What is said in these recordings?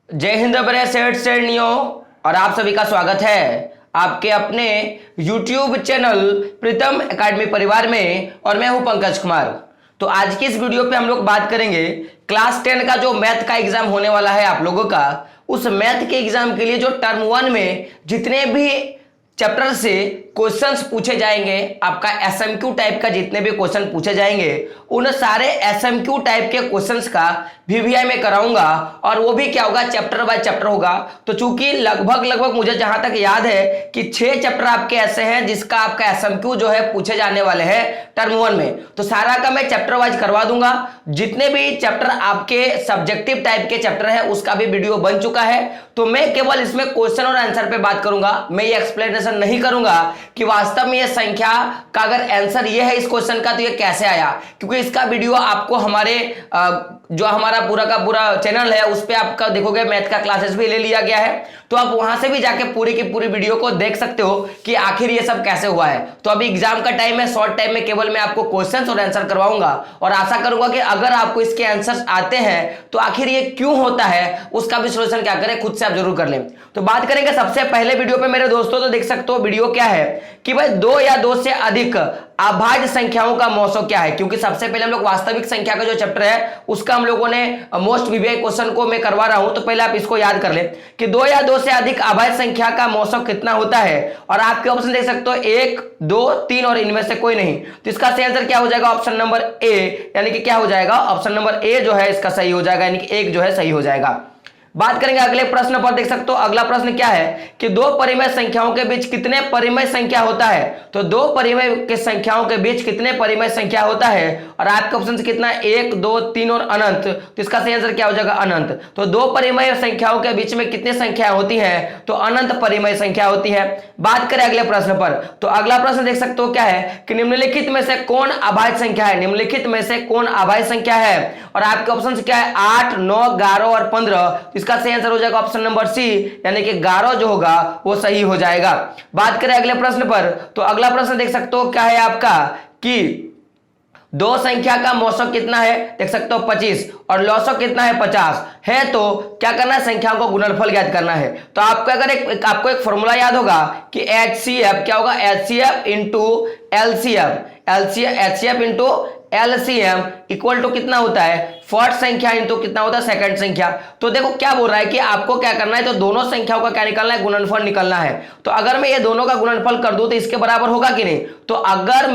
जय हिंद बड़े सेठ श्रेणियों और आप सभी का स्वागत है आपके अपने YouTube चैनल प्रीतम एकेडमी परिवार में। और मैं हूं पंकज कुमार। तो आज की इस वीडियो पे हम लोग बात करेंगे क्लास 10 का जो मैथ का एग्जाम होने वाला है आप लोगों का, उस मैथ के एग्जाम के लिए जो टर्म 1 में जितने भी चैप्टर से क्वेश्चंस पूछे जाएंगे, आपका एसएमक्यू टाइप का जितने भी क्वेश्चन पूछे जाएंगे, उन सारे एसएमक्यू टाइप के क्वेश्चंस का वीवीआई में कराऊंगा। और वो भी क्या होगा, चैप्टर बाय चैप्टर होगा। तो चूंकि लगभग मुझे जहां तक याद है कि 6 चैप्टर आपके ऐसे हैं जिसका आपका एसएमक्यू जो है पूछे जाने वाले हैं टर्म 1 में। तो सारा का मैं चैप्टर वाइज करवा दूंगा। जितने भी चैप्टर आपके सब्जेक्टिव टाइप के चैप्टर है उसका भी वीडियो बन चुका है। तो मैं केवल इसमें क्वेश्चन और आंसर पे बात करूंगा। मैं ये एक्सप्लेनेशन नहीं करूंगा कि वास्तव में ये संख्या का अगर आंसर ये है इस क्वेश्चन का तो ये कैसे आया, क्योंकि इसका वीडियो आपको हमारे जो हमारा पूरा का पूरा चैनल है उस पे आपका देखोगे मैथ का क्लासेस भी ले लिया गया है। तो आप वहां से भी जाके पूरी की पूरी वीडियो को देख सकते हो कि आखिर ये सब कैसे हुआ है। तो अभी एग्जाम का टाइम है, शॉर्ट टाइम में केवल मैं आपको क्वेश्चंस और आंसर करवाऊंगा और आशा करूंगा कि अगर आपको इसके आंसर्स आते हैं तो आखिर ये क्यों होता है उसका भी सॉल्यूशन क्या करें खुद से आप जरूर कर लें। तो बात करेंगे सबसे पहले वीडियो पे मेरे दोस्तों। तो देख सकते हो वीडियो क्या है कि भाई 2 या 2 से अधिक अभाज्य संख्याओं का मौसम क्या है। क्योंकि सबसे पहले हम लोग वास्तविक संख्या का जो चैप्टर है उसका हम लोगों ने मोस्ट वीवीआई क्वेश्चन को मैं करवा रहा हूं। तो पहले आप इसको याद कर ले कि 2 या 2 से अधिक अभाज्य संख्या का मौसम कितना होता है। और आपके ऑप्शन देख सकते हो 1, 2, 3 और इनमें से कोई नहीं। तो इसका सही आंसर क्या हो जाएगा, ऑप्शन नंबर ए, यानी कि क्या हो जाएगा, ऑप्शन नंबर ए जो है इसका सही हो जाएगा, यानी कि 1 जो है सही हो जाएगा। बात करेंगे अगले प्रश्न पर। देख सकते हो अगला प्रश्न क्या है कि 2 परिमेय संख्याओं के बीच कितने परिमेय संख्या होता है। तो 2 परिमेय के संख्याओं के बीच कितने परिमेय संख्या होता है। और आपके ऑप्शन से कितना, 1, 2, 3 और अनंत। तो इसका सही आंसर क्या हो जाएगा, अनंत। तो 2 परिमेय संख्याओं के बीच में कितनी संख्या होती है, तो अनंत परिमेय संख्या होती है। बात करें अगले प्रश्न पर। तो अगला प्रश्न देख सकते हो क्या है कि निम्नलिखित में से कौन अभाज्य संख्या है। निम्नलिखित में से कौन अभाज्य संख्या है। और आपके ऑप्शन क्या है, 8, 9, 11 और 15। इसका सही आंसर हो जाएगा ऑप्शन नंबर सी, यानी कि 11 जो होगा वो सही हो जाएगा। बात करें अगले प्रश्न पर। तो अगला प्रश्न देख सकते हो क्या है आपका कि 2 संख्या का मौसम कितना है, देख सकते हो 25 और लौसक कितना है 50 है। तो क्या करना है, संख्याओं को गुणनफल ज्ञात करना है। तो आपको अगर आपको एक फॉर्मूला याद होगा कि HCF क्या होगा, HCF into LCM, HCF into LCM equal to कितना होता है, फर्स्ट संख्या इंटू कितना होता है, सेकंड संख्या। तो देखो क्या बोल रहा है कि आपको क्या करना है, तो दोनों संख्याओं का क्या निकालना है, गुणनफल निकालना है। तो अगर मैं ये दोनों का गुणनफल कर दूं तो इसके बराबर होगा कि नहीं। तो अगर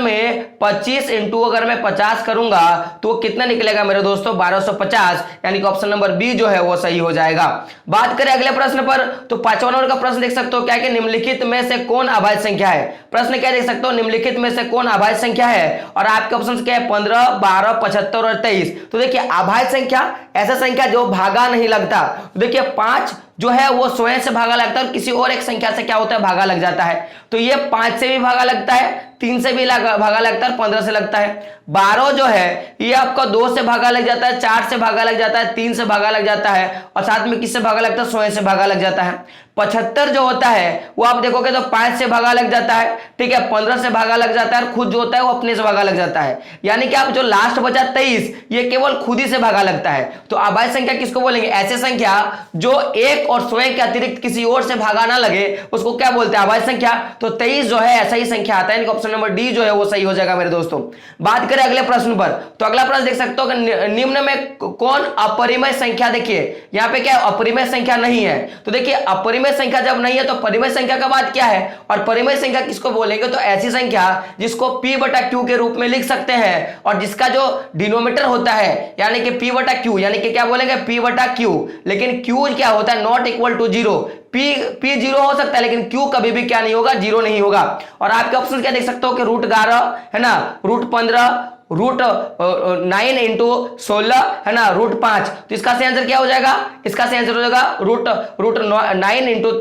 मैं 25 इंटू अगर मैं 50 करूंगा तो कितना निकलेगा मेरे दोस्तों, 1250, यानी कि ऑप्शन नंबर बी जो है वो सही हो जाएगा। बात करें अगले प्रश्न पर। तो 5वां नंबर का प्रश्न देख सकते हो क्या है कि निम्नलिखित में से कौन अभाज्य संख्या है। प्रश्न क्या देख सकते हो, निम्नलिखित में से कौन अभाज्य संख्या है। और आपके ऑप्शन क्या है, 15, 12, 75 और 23। तो देखिए अभाज्य संख्या ऐसा संख्या जो भागा नहीं लगता। तो देखिए 5 जो है वो स्वयं से भागा लगता है और किसी और एक संख्या से क्या होता है, भागा लग जाता है। तो ये 5 से भी भागा लगता है, 3 से भी भागा लगता है, 15 से लगता है। 12 जो है ये आपका 2 से भागा लग जाता है, 4 से भागा लग जाता है, 3 से भागा लग जाता है और साथ में किससे भागा लगता है, स्वयं से भागा लग जाता है। 75 जो होता है वो आप देखोगे तो 5 से भागा लग जाता है, ठीक है, 15 से भागा लग जाता है और खुद जो होता है वो अपने से भागा लग जाता है। यानी कि आप जो लास्ट बचा 23 ये केवल खुद ही से भागा लगता है। तो अभाज्य संख्या किसको बोलेंगे, ऐसे संख्या जो एक और स्वयं के अतिरिक्त किसी और से भागा ना लगे उसको क्या बोलते हैं, अभाज्य संख्या। तो 23 जो है ऐसा ही संख्या आता है, ऑप्शन नंबर डी जो है वो सही हो जाएगा मेरे दोस्तों। बात करें अगले प्रश्न पर। तो अगला प्रश्न देख सकते हो कि निम्न में कौन अपरिमेय संख्या, देखिए यहाँ पे क्या अपरिमेय संख्या नहीं है। तो देखिए अपरिमेय संख्या जब नहीं है तो परिमेय संख्या का बात क्या है, और परिमेय संख्या किसको बोलेंगे, तो ऐसी संख्या जिसको p बटा q के रूप में लिख सकते हैं और जिसका जो डिनोमिनेटर होता है यानी कि p बटा q, यानी कि क्या बोलेंगे p बटा q। लेकिन q क्या होता है, नॉट इक्वल टू 0। p 0 हो सकता है लेकिन q कभी भी क्या नहीं होगा, 0 नहीं होगा। और आपके ऑप्शन क्या देख सकते हो कि √11 है ना, √15, √9 इंटू 16 है ना, √5। तो इसका सही आंसर क्या हो जाएगा, इसका सही आंसर हो जाएगा √9 इंटू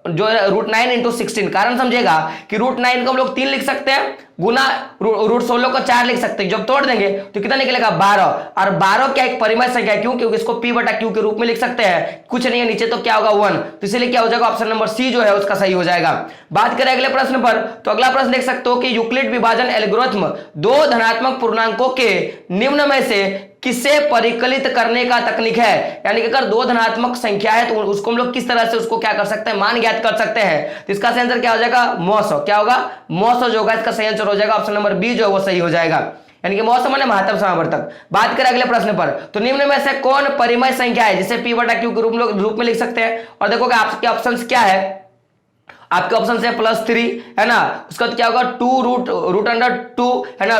जो है √9 इंटू 16। कारण समझेगा कि √9 को हम लोग 3 लिख सकते हैं, गुना √16 को 4 लिख सकते हैं। जब तोड़ देंगे तो कितना निकलेगा, 12। और 12 क्या एक परिमेय संख्या है, क्यों, क्योंकि इसको p बटा q के रूप में लिख सकते हैं, कुछ नहीं है नीचे तो क्या होगा 1। तो इसलिए क्या हो जाएगा, ऑप्शन नंबर सी जो है उसका सही हो जाएगा। बात करें अगले प्रश्न पर। तो अगला प्रश्न देख सकते हो कि यूक्लिड विभाजन एल्गोरिथम 2 धनात्मक पूर्णांकों के निम्न में से किसे परिकलित करने का तकनीक है, यानी कि अगर दो धनात्मक संख्या है तो उसको हम लोग किस तरह से उसको क्या कर सकते हैं, मान ज्ञात कर सकते हैं। तो इसका सही आंसर क्या हो जाएगा, मौसो। क्या होगा, मौसो जो होगा इसका सही आंसर हो जाएगा ऑप्शन नंबर बी जो है वो सही हो जाएगा, यानी कि मौसम माने महत्तम समावर्तक। बात करें अगले प्रश्न पर, तो निम्न में से कौन परिमेय संख्या है जिसे p बटा क्यू के रूप में लिख सकते हैं। और देखो कि आपके ऑप्शंस क्या है, आपके ऑप्शन से +3 है ना, उसका क्या होगा 2 रूट अंडर 2 है ना,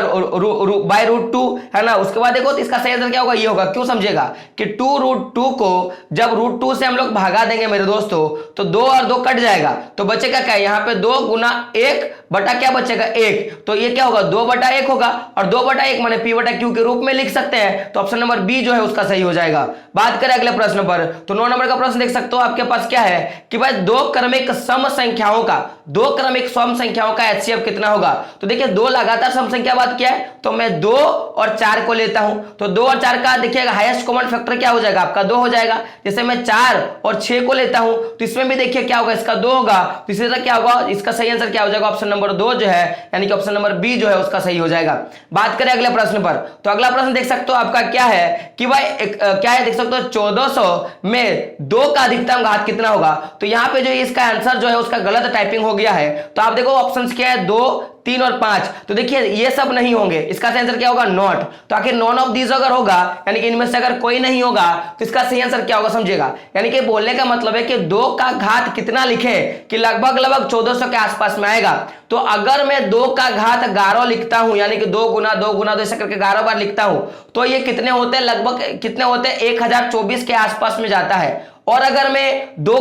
बाय रूट 2 है ना। उसके बाद देखो तो इसका सही आंसर क्या होगा, ये होगा। क्यों समझेगा कि 2 रूट 2 को जब रूट 2 से हम लोग भागा देंगे मेरे दोस्तों तो 2 और 2 कट जाएगा, तो बचेगा क्या, यहाँ पे 2 गुना 1 बटा क्या बचेगा 1, तो ये क्या होगा 2 बटा 1 होगा, और 2 बटा 1 माने p बटा q के रूप में लिख सकते हैं, तो ऑप्शन नंबर बी जो है उसका सही हो जाएगा। बात करें अगले प्रश्न पर, तो 9 नंबर का प्रश्न देख सकते हो आपके पास क्या है कि भाई दो क्रमिक सम संख्याओं का HCF कितना होगा। तो देखिए दो लगातार सम संख्या बात किया है, तो मैं 2 और 4 को लेता हूं, तो 2 और 4 का देखिएगा हाईएस्ट कॉमन फैक्टर क्या हो जाएगा आपका 2 हो जाएगा। जैसे मैं 4 और 6 को लेता हूं तो इसमें भी देखिए क्या होगा, इसका 2 होगा, तो इसी तरह क्या होगा, इसका सही आंसर क्या हो जाएगा, ऑप्शन नंबर 2 जो है, यानी कि ऑप्शन नंबर बी जो है उसका सही हो जाएगा। बात करें अगले प्रश्न पर, तो अगला प्रश्न देख सकते हो आपका क्या है कि भाई क्या है, देख सकते हो 1400 में 2 का अधिकतम घात कितना होगा। तो यहाँ पे जो इसका आंसर जो है उसका गलत टाइपिंग हो गया है, तो आप देखो ऑप्शंस क्या है 2, 3 और 5, तो देखिए ये सब नहीं होंगे, इसका सही आंसर क्या होगा नॉट। तो आखिर नॉन ऑफ दीज अगर होगा, यानी कि इनमें से अगर कोई नहीं होगा तो इसका सही आंसर क्या होगा समझिएगा, यानी कि बोलने का मतलब है कि 2 का घात कितना लिखे कि लगभग 1400 के आसपास में आएगा। तो अगर मैं 2 का घात 11 लिखता हूं, यानी कि 2 गुना 2 गुना 2 ऐसे करके 11 बार लिखता हूं, तो ये कितने होते हैं, लगभग कितने होते हैं 1024 के आसपास में जाता है। और अगर मैं 2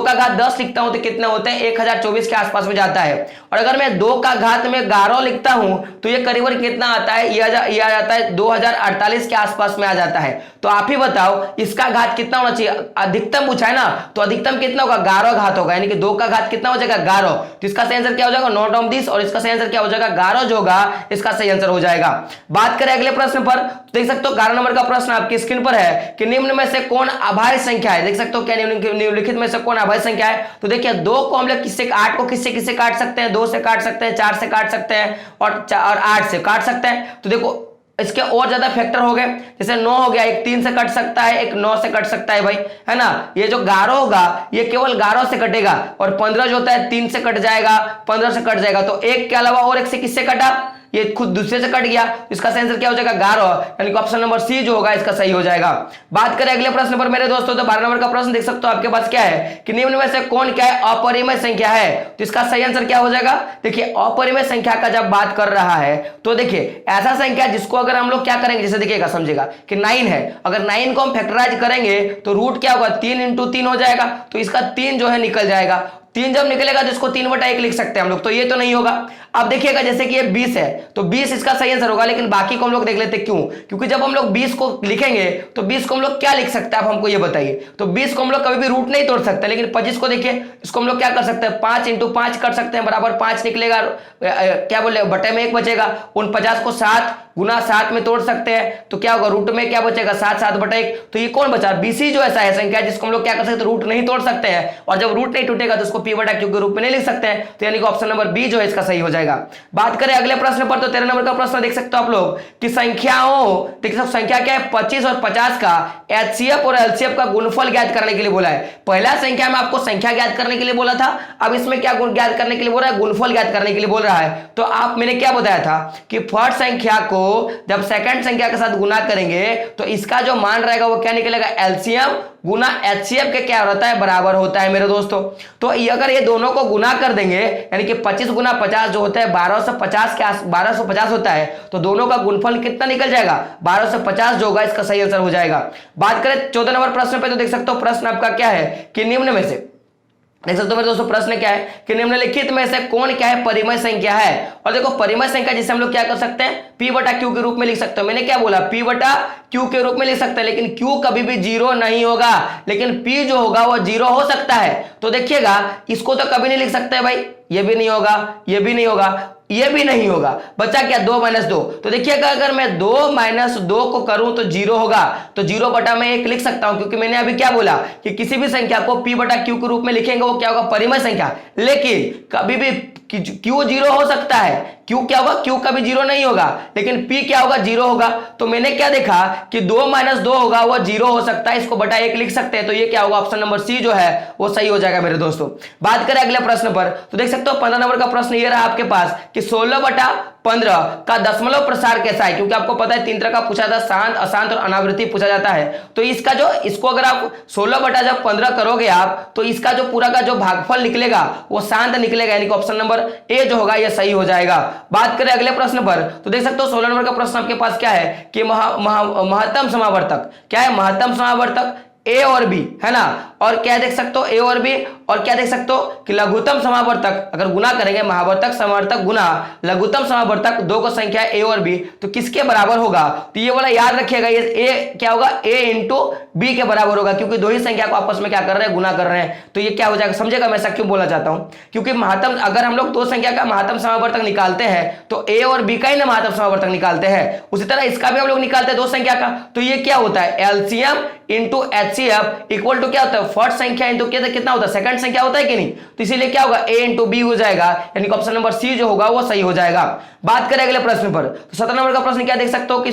का घात 10 लिखता हूं तो कितने होते हैं 1024 के आसपास में जाता है। और अगर मैं 2 का घात में 11 लिखता हूं तो ये करीबन कितना आता है, ये आ जाता है 2048 के आसपास में आ जाता है। तो आप ही बताओ इसका घात कितना होना चाहिए, अधिकतम पूछा है ना, तो अधिकतम कितना होगा 11 घात होगा, यानी कि 2 का घात कितना हो जाएगा 11, तो इसका सही आंसर क्या हो जाएगा नॉट ऑफ दिस, और इसका सही आंसर क्या हो जाएगा 11 जो होगा इसका सही आंसर हो जाएगा। बात करें अगले प्रश्न पर, देख सकते हो 11 नंबर का प्रश्न आपकी स्क्रीन पर है कि निम्न में से कौन अभाज्य संख्या है। देख सकते हो क्या निम्नलिखित में से कौन अभाज्य संख्या है। तो देखिए 2 को हम लोग किससे 8 को किससे काट सकते हैं, 2 से काट सकते हैं, 4 से काट सकते हैं और 8 से काट सकते हैं। तो देखो इसके और ज्यादा फैक्टर हो गए, जैसे 9 हो गया, एक 3 से कट सकता है, एक 9 से कट सकता है भाई, है ना। ये जो 11 होगा ये केवल 11 से कटेगा, और 15 जो होता है 3 से कट जाएगा, 15 से कट जाएगा, तो एक के अलावा और एक से किससे कटा, ये खुद दूसरे से कट गया, इसका सही आंसर क्या हो जाएगा 11, यानी कि ऑप्शन नंबर सी जो होगा इसका सही हो जाएगा। बात करें अगले प्रश्न पर मेरे दोस्तों, तो 12 नंबर का प्रश्न देख सकते हो आपके पास क्या है कि निम्न में से कौन क्या है अपरिमेय संख्या है। तो इसका सही आंसर क्या हो जाएगा, देखिए अपरिमेय संख्या का जब बात कर रहा है तो देखिए ऐसा संख्या जिसको अगर हम लोग क्या करेंगे, जैसे देखिएगा समझेगा कि 9 है, अगर 9 को हम फैक्टराइज करेंगे तो रूट क्या होगा 3 इंटू 3 हो जाएगा, तो इसका 3 जो है निकल जाएगा, 3 जब निकलेगा तो इसको 3 बटा 1 लिख सकते हैं हम लोग, तो ये तो नहीं होगा। अब देखिएगा जैसे कि ये 20 है तो 20 इसका सही आंसर होगा, लेकिन बाकी को हम लोग देख लेते हैं क्यों, क्योंकि जब हम लोग 20 को लिखेंगे तो 20 को हम लोग क्या लिख सकते हैं, आप हमको ये बताइए। तो 20 को हम लोग कभी भी रूट नहीं तोड़ सकते, लेकिन 25 को देखिए इसको हम लोग क्या कर सकते हैं 5 इंटू 5 कर सकते हैं, बराबर 5 निकलेगा, क्या बोले बटे में 1 बचेगा, उन 50 को 7 गुना 7 में तोड़ सकते हैं, तो क्या होगा रूट में क्या बचेगा 7 7 बटा 1, तो ये कौन बचा BC जो ऐसा है संख्या जिसको हम लोग क्या कर सकते हैं रूट नहीं तोड़ सकते हैं, और जब रूट नहीं टूटेगा तो उसको p बटा q के रूप में नहीं लिख सकते हैं, तो यानी कि ऑप्शन नंबर बी जो है इसका सही हो जाएगा। बात करें अगले प्रश्न पर, तो 13 नंबर का प्रश्न देख सकते हो आप लोग कि संख्याओं, देख सकते संख्या क्या है 25 और 50 का HCF और LCF का गुणनफल ज्ञात करने के लिए बोला है। पहला संख्या में आपको संख्या ज्ञात करने के लिए बोला था, अब इसमें क्या गुण ज्ञात करने के लिए बोल रहा है, गुणनफल ज्ञात करने के लिए बोल रहा है। तो आप मैंने क्या बताया था कि फर्स्ट संख्या को जब सेकंड संख्या के साथ गुना करेंगे तो इसका जो मान रहेगा वो क्या निकलेगा LCM गुना HCF के क्या होता है बराबर होता है मेरे दोस्तों। तो अगर ये दोनों को गुना कर देंगे यानी कि 25 गुना 50 जो होता है 1250 होता है, तो दोनों का गुणनफल कितना निकल जाएगा 1250 जो होगा इसका सही आंसर हो जाएगा। बात करें 14 नंबर प्रश्न पे, तो देख सकते हो प्रश्न आपका क्या है कि निम्न में से, देख सकते हो मेरे दोस्तों प्रश्न क्या है कि निम्नलिखित में से कौन क्या है परिमेय संख्या है। और देखो परिमेय संख्या जिसे हम लोग क्या कर सकते हैं p बटा q के रूप में लिख सकते हो। मैंने क्या बोला p बटा q के रूप में लिख सकते हैं, लेकिन q कभी भी 0 नहीं होगा, लेकिन p जो होगा वो 0 हो सकता है। तो देखिएगा इसको तो कभी नहीं लिख सकते भाई, ये भी नहीं होगा, ये भी नहीं होगा, ये भी नहीं होगा, बचा क्या 2 - 2। तो देखिएगा अगर मैं 2 - 2 को करूं तो 0 होगा, तो 0 बटा मैं 1 लिख सकता हूं, क्योंकि मैंने अभी क्या बोला कि किसी भी संख्या को p बटा q के रूप में लिखेंगे वो क्या होगा परिमेय संख्या, लेकिन कभी भी कि क्यू जीरो हो सकता है, क्यू क्या होगा, क्यू कभी जीरो नहीं होगा, लेकिन पी क्या होगा, जीरो होगा। तो मैंने क्या देखा कि 2 - 2 होगा वो जीरो हो सकता है, इसको बटा 1 लिख सकते हैं। तो ये क्या होगा, ऑप्शन नंबर सी जो है वो सही हो जाएगा मेरे दोस्तों। बात करें अगले प्रश्न पर, तो देख सकते हो 15 नंबर का प्रश्न ये रहा आपके पास कि 16/15 का दशमलव प्रसार कैसा है। क्योंकि आपको पता है 3 तरह का पूछा था, शांत, अशांत और अनावृत्ति पूछा जाता है। तो इसका जो, इसको अगर आप 16/15 करोगे आप, तो इसका जो पूरा का जो भागफल निकलेगा वो शांत निकलेगा, यानी कि ऑप्शन नंबर ए जो होगा ये सही हो जाएगा। बात करें अगले प्रश्न पर, तो देख सकते हो 16 नंबर का प्रश्न आपके पास क्या है कि महत्तम समावर्तक क्या है, महत्तम समावर्तक ए और बी है ना, और क्या देख सकते हो ए और बी, और क्या देख सकते हो कि लघुत्तम समावर्तक, अगर गुना करेंगे महावर्तक समावर्तक गुना लघुत्तम समावर्तक, दो को संख्या ए और बी, तो किसके बराबर होगा। तो ये वाला याद रखिएगा, ये ए क्या होगा, ए इंटू बी के बराबर होगा, क्योंकि दो ही संख्या को आपस में क्या कर रहे हैं, गुना कर रहे हैं। तो ये क्या हो जाएगा, समझेगा मैं ऐसा क्यों बोलना चाहता हूं, क्योंकि महत्तम, अगर हम लोग दो संख्या का महत्तम समावर्तक निकालते हैं तो ए और बी का ही ना महत्तम समावर्तक निकालते हैं, उसी तरह इसका भी हम लोग निकालते हैं दो संख्या का। तो ये क्या होता है, LCM into HCF equal to क्या होता है, फर्स्ट संख्या इंटू कितना होता है, सेकंड संख्या होता है कि नहीं। तो इसीलिए क्या होगा, ए इंटू बी हो जाएगा, यानी कि ऑप्शन नंबर सी जो होगा वो सही हो जाएगा। बात करें अगले प्रश्न पर, तो 17 नंबर का प्रश्न क्या देख सकते हो कि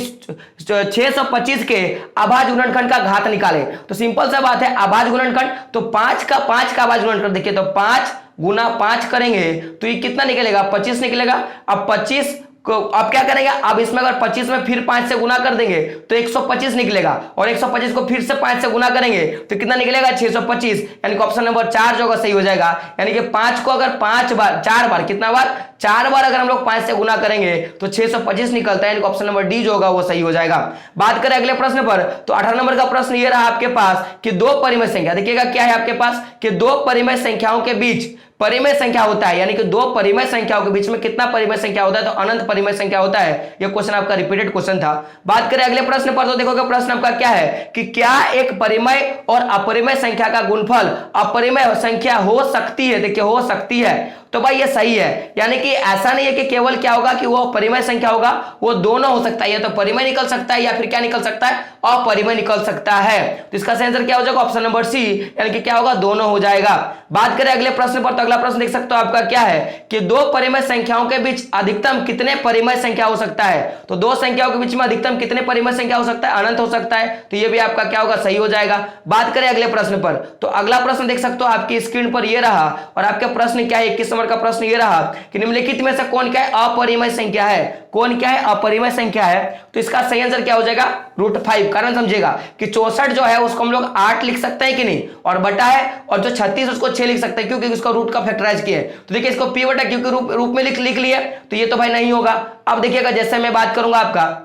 625 के अभाज्य गुणनखंड का घात निकाले। तो सिंपल सा बात है, अभाज्य गुणनखंड, तो 5 का अभाज्य गुणनखंड देखिए, तो 5 गुना 5 करेंगे तो ये कितना निकलेगा, 25 निकलेगा। अब 25 को अब क्या करेंगे, अब इसमें अगर 25 में फिर 5 से गुना कर देंगे तो 125 निकलेगा, और 125 को फिर से 5 से गुना करेंगे तो कितना निकलेगा, 625, यानी कि ऑप्शन नंबर 4 जो होगा सही हो जाएगा। यानी कि 5 को अगर 4 बार कितना बार, 4 बार अगर हम लोग 5 से गुना करेंगे तो 625 निकलता है, यानी कि ऑप्शन नंबर डी जो होगा वो सही हो जाएगा। बात करें अगले प्रश्न पर, तो 18 नंबर का प्रश्न ये रहा आपके पास कि दो परिमेय संख्या, देखिएगा क्या है आपके पास कि दो परिमेय संख्याओं के बीच परिमेय संख्या होता है, यानी कि दो परिमेय संख्याओं के बीच में कितना परिमेय संख्या होता है, तो अनंत परिमेय संख्या होता है। यह क्वेश्चन आपका रिपीटेड क्वेश्चन था। बात करें अगले प्रश्न पर, तो देखोगे प्रश्न आपका क्या है कि क्या एक परिमेय और अपरिमेय संख्या का गुणनफल अपरिमेय संख्या हो सकती है। देखिए हो सकती है, तो भाई ये सही है, यानी कि ऐसा नहीं है कि केवल क्या होगा कि वो परिमेय संख्या होगा, वो दोनों हो सकता है, या तो परिमेय निकल सकता है या फिर क्या निकल सकता है, अपरिमेय निकल सकता है। तो इसका सही आंसर क्या हो जाएगा, ऑप्शन नंबर सी, यानी कि क्या होगा, दोनों हो जाएगा। बात करें अगले प्रश्न पर, तो अगला प्रश्न देख सकते हो आपका क्या है कि दो परिमेय संख्याओं के बीच अधिकतम कितने परिमेय संख्या हो सकता है। तो दो संख्याओं के बीच में अधिकतम कितने परिमेय संख्या हो सकता है, अनंत हो सकता है। तो ये भी आपका क्या होगा, सही हो जाएगा। बात करें अगले प्रश्न पर, तो अगला प्रश्न देख सकते हो आपकी स्क्रीन पर ये रहा, और आपका प्रश्न क्या है, 21 नंबर का प्रश्न ये रहा कि निम्नलिखित में से कौन क्या है, अपरिमेय संख्या है, कौन क्या है, अपरिमेय संख्या है। तो इसका सही आंसर क्या हो जाएगा, √5। कारण समझेगा कि 64 जो है उसको हम लोग 8 लिख सकते हैं कि नहीं, और बटा है, और जो 36 उसको 6 लिख सकते हैं, क्योंकि उसका रूट का फैक्टराइज किया है। तो देखिए इसको p बटा क्योंकि रूप में लिख लिए, तो ये तो भाई नहीं होगा। अब देखिएगा जैसे मैं बात करूंगा आपका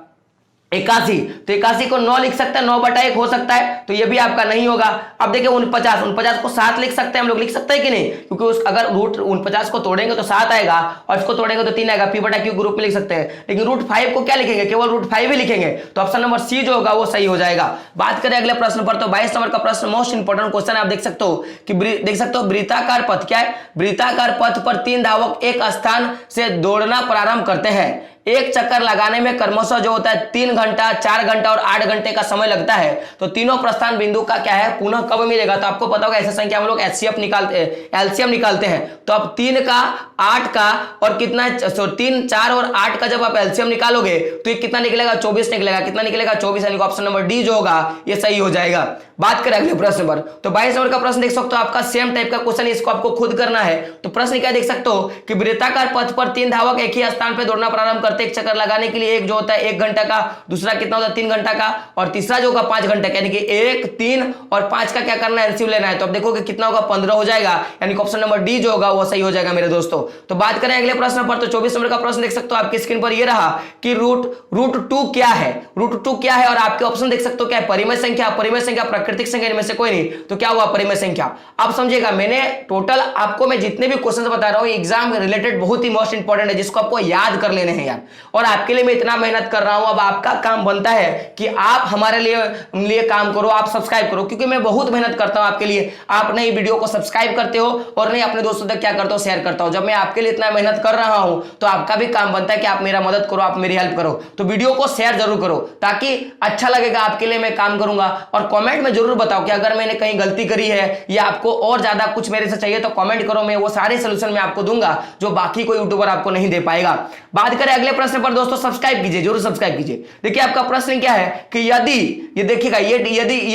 81, तो 81 को 9 लिख सकते हैं, 9/1 हो सकता है, तो ये भी आपका नहीं होगा। अब देखिए 49 को 7 लिख सकते हैं हम लोग, लिख सकते हैं कि नहीं, क्योंकि उस अगर रूट 49 को तोड़ेंगे तो 7 आएगा, और इसको तोड़ेंगे तो 3 आएगा, p बटा क्यू ग्रुप में लिख सकते हैं। लेकिन √5 को क्या लिखेंगे, केवल √5 ही लिखेंगे, तो ऑप्शन नंबर सी जो होगा वो सही हो जाएगा। बात करें अगले प्रश्न पर, तो 22 नंबर का प्रश्न मोस्ट इंपोर्टेंट क्वेश्चन है। आप देख सकते हो कि वृत्ताकार पथ क्या है, वृत्ताकार पथ पर 3 धावक एक स्थान से दौड़ना प्रारंभ करते हैं। एक चक्कर लगाने में क्रमशः जो होता है 3 घंटा, 4 घंटा और 8 घंटे का समय लगता है। तो तीनों प्रस्थान बिंदु का क्या है, पुनः कब मिलेगा। तो आपको पता होगा ऐसे संख्या हम लोग एलसीएम निकालते हैं। तो अब 3 का, 8 का और कितना, 3, 4 और 8 का जब आप एलसीएम निकालोगे तो ये कितना निकलेगा, 24 निकलेगा। कितना निकलेगा, 24, यानी ऑप्शन नंबर डी जो होगा ये सही हो जाएगा। बात करें अगले प्रश्न पर, तो 22 नंबर का प्रश्न देख सकते हो आपका सेम टाइप का क्वेश्चन, इसको आपको खुद करना है। तो प्रश्न क्या देख सकते हो कि वृत्ताकार पथ पर 3 धावक एक ही स्थान पर दौड़ना प्रारंभ करते, एक चक्कर लगाने के लिए। एक जो होता है 1 घंटा का, दूसरा कितना होता है 3 घंटा का, और तीसरा जो होगा 5 घंटा का, यानी कि 1, 3 और 5 का क्या करना है, एलसीएम लेना है। तो अब देखोगे कितना होगा, 15 हो जाएगा, यानी कि ऑप्शन नंबर डी जो होगा वो सही हो जाएगा मेरे दोस्तों। तो बात करें अगले प्रश्न पर, तो 24 नंबर का प्रश्न देख सकते हो आपकी स्क्रीन पर ये रहा कि √2 क्या है, √2 क्या है, और आपके ऑप्शन देख सकते हो क्या है, परिमेय संख्या, अपरिमेय संख्या, प्राकृतिक संख्या, इनमें से कोई नहीं। तो क्या हुआ, परिमेय संख्या। आप समझिएगा, मैंने टोटल आपको मैं जितने भी क्वेश्चन बता रहा हूं एग्जाम रिलेटेड बहुत ही मोस्ट इंपॉर्टेंट है, जिसको आपको याद कर लेने हैं यार। और आपके लिए मैं इतना मेहनत कर रहा हूं, अब आपका काम बनता है कि आप हमारे लिए काम करो, आप सब्सक्राइब करो, क्योंकि मैं बहुत मेहनत करता हूं आपके लिए। आप नई वीडियो को सब्सक्राइब करते हो और नहीं अपने दोस्तों तक क्या करता हूं, शेयर करता हूं। जब मैं आपके लिए इतना मेहनत कर रहा हूं तो आपका भी काम बनता है कि आप मेरा मदद करो, आप मेरी हेल्प करो। तो वीडियो को शेयर जरूर करो ताकि अच्छा लगेगा, आपके लिए मैं काम करूंगा। और कमेंट में जरूर बताओ कि अगर मैंने कहीं गलती करी है या आपको और ज्यादा कुछ मेरे से चाहिए तो कमेंट करो, मैं वो सारे सोल्यूशन मैं आपको दूंगा जो बाकी कोई यूट्यूबर आपको नहीं दे पाएगा। बात करें अगले प्रश्न पर दोस्तों, सब्सक्राइब कीजिए, जरूर सब्सक्राइब कीजिए। देखिए आपका प्रश्न क्या है कि यदि ये देखिएगा, ये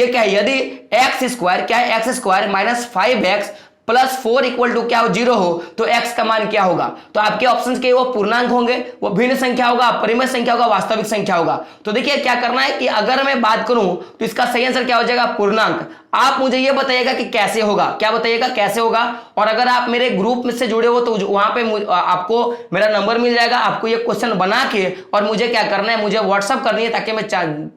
क्या है, यदि एक्स स्क्वायर क्या है, X square minus 5x plus 4 equal to क्या हो, 0 हो, तो x का मान क्या होगा। तो आपके ऑप्शंस के वो पूर्णांक होंगे, वो भिन्न संख्या होगा, अपरिमेय संख्या होगा, वास्तविक संख्या होगा। तो देखिए क्या करना है कि अगर मैं बात करूं तो इसका सही आंसर क्या हो जाएगा, पूर्णांक। आप मुझे ये बताइएगा कि कैसे होगा, क्या बताइएगा कैसे होगा। और अगर आप मेरे ग्रुप में से जुड़े हो तो वहां पे आपको मेरा नंबर मिल जाएगा, आपको ये क्वेश्चन बना के और मुझे क्या करना है, मुझे व्हाट्सअप करनी है ताकि मैं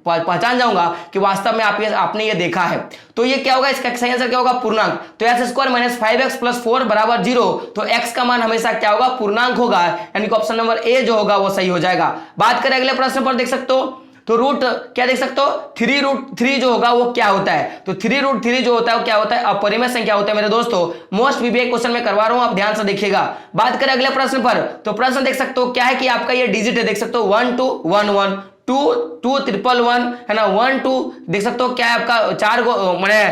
पहचान जाऊंगा कि वास्तव में आपने ये देखा है। तो ये क्या होगा, इसका सही आंसर क्या होगा, पूर्णांक। तो x square minus 5x plus 4 बराबर 0, तो x का मान हमेशा क्या होगा, पूर्णांक होगा, यानी कि ऑप्शन नंबर ए जो होगा वो सही हो जाएगा। बात करें अगले प्रश्न पर, देख सकते हो तो रूट क्या देख सकते हो, 3√3 जो होगा वो क्या होता है। तो 3√3 जो होता है वो क्या होता है, अपरिमेय संख्या होता है मेरे दोस्तों। मोस्ट वीवीआई क्वेश्चन में करवा रहा हूं, आप ध्यान से देखिएगा। बात करें अगले प्रश्न पर, तो प्रश्न देख सकते हो क्या है कि आपका ये डिजिट है, देख सकते हो 1 2 1 1 2 2 1 1 है ना, 1 2 देख सकते हो क्या है आपका 4 गो मैंने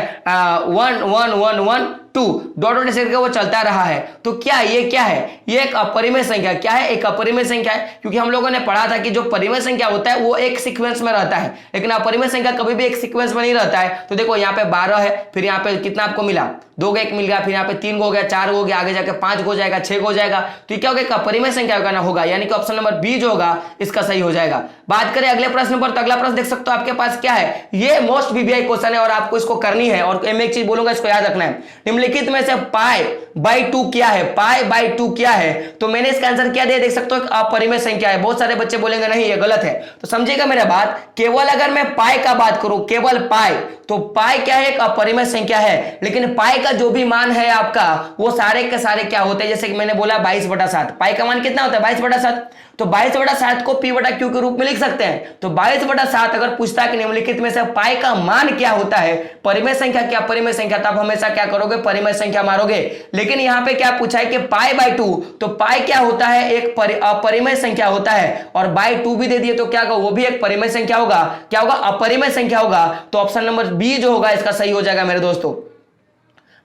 1 1 1 1 2 डॉट डॉट करके वो चलता रहा है। तो क्या ये क्या है, ये एक अपरिमेय संख्या, क्या है, एक अपरिमेय संख्या है। क्योंकि हम लोगों ने पढ़ा था कि जो परिमेय संख्या होता है वो एक सीक्वेंस में रहता है, लेकिन अपरिमेय संख्या कभी भी एक सीक्वेंस में नहीं रहता है। तो देखो यहाँ पे 12 है, फिर यहाँ पे कितना आपको मिला, 2 का 1 मिल गया, फिर यहाँ पे 3 हो गया, 4 हो गया, आगे जाके 5 हो जाएगा, 6 हो जाएगा। तो ये क्या होगा, अपरिमेय संख्या का ना होगा, यानी कि ऑप्शन नंबर बी जो होगा इसका सही हो जाएगा। बात करें अगले प्रश्न पर, तो अगला प्रश्न देख सकते हो आपके पास क्या है, ये मोस्ट वीवीआई क्वेश्चन है और आपको इसको करनी है। और मैं एक चीज बोलूंगा, इसको याद रखना है, निम्नलिखित में से π/2 क्या है, π/2 क्या है। तो मैंने इसका आंसर क्या दिया, देख सकते हो अपरिमेय संख्या है। बहुत सारे बच्चे बोलेंगे नहीं ये गलत है, तो समझिएगा मेरा बात, केवल अगर मैं पाई का बात करूं, केवल पाई, तो पाई क्या है, एक अपरिमेय संख्या है। लेकिन पाई का जो भी मान है आपका वो सारे के सारे क्या होते हैं, जैसे कि मैंने बोला 22/7, पाई का मान कितना होता है, 22/7। तो 22/7 को p/q के रूप में लिख सकते हैं। तो 22/7 अगर पूछता है कि निम्नलिखित में से पाई का मान क्या होता है, परिमेय संख्या क्या अपरिमेय संख्या, तब हमेशा क्या करोगे, परिमेय संख्या मारोगे। लेकिन यहां पे क्या पूछा है कि π/2, तो पाई क्या होता है, एक अपरिमेय संख्या होता है, और बाय 2 भी दे दिए तो क्या होगा, वो भी एक परिमेय संख्या होगा, क्या होगा, अपरिमेय संख्या होगा। तो ऑप्शन नंबर बी जो होगा इसका सही हो जाएगा मेरे दोस्तों।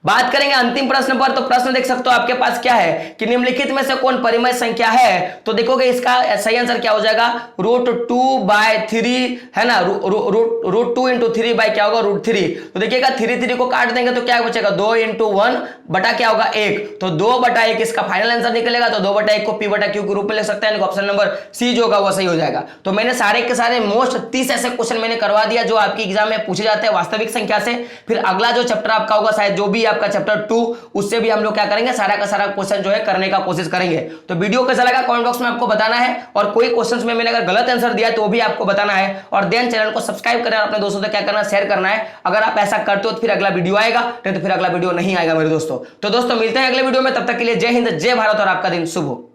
बात करेंगे अंतिम प्रश्न पर, तो प्रश्न देख सकते हो आपके पास क्या है कि निम्नलिखित में से कौन परिमेय संख्या है। तो देखोगे इसका सही आंसर क्या हो जाएगा, √2/3 है ना, √2 × 3 बाय क्या होगा, √3। तो देखिएगा 3 को काट देंगे तो क्या बचेगा, 2 × 1 बटा क्या होगा 1, तो 2/1 इसका फाइनल आंसर निकलेगा। तो 2/1 को p/q के रूप में लिख सकते हैं, ऑप्शन नंबर सी जो होगा वो सही हो जाएगा। तो मैंने सारे के सारे मोस्ट 30 ऐसे क्वेश्चन मैंने करवा दिया जो आपकी एग्जाम में पूछे जाते हैं वास्तविक संख्या से। फिर अगला जो चैप्टर आपका होगा शायद जो भी आपका चैप्टर 2, उससे भी हम लोग क्या करेंगे, सारा का सारा क्वेश्चन जो है करने का कोशिश करेंगे। तो वीडियो कैसा लगा कमेंट बॉक्स में आपको बताना है, और कोई क्वेश्चंस में मैंने अगर गलत आंसर दिया तो भी आपको बताना है। और देन चैनल को सब्सक्राइब करना, अपने दोस्तों से क्या करना, शेयर करना है। अगर आप ऐसा करते हो तो फिर अगला वीडियो आएगा, नहीं तो फिर अगला वीडियो नहीं आएगा मेरे दोस्तों। तो दोस्तों मिलते हैं अगले वीडियो में, तब तक के लिए जय हिंद, जय भारत और आपका दिन शुभ हो।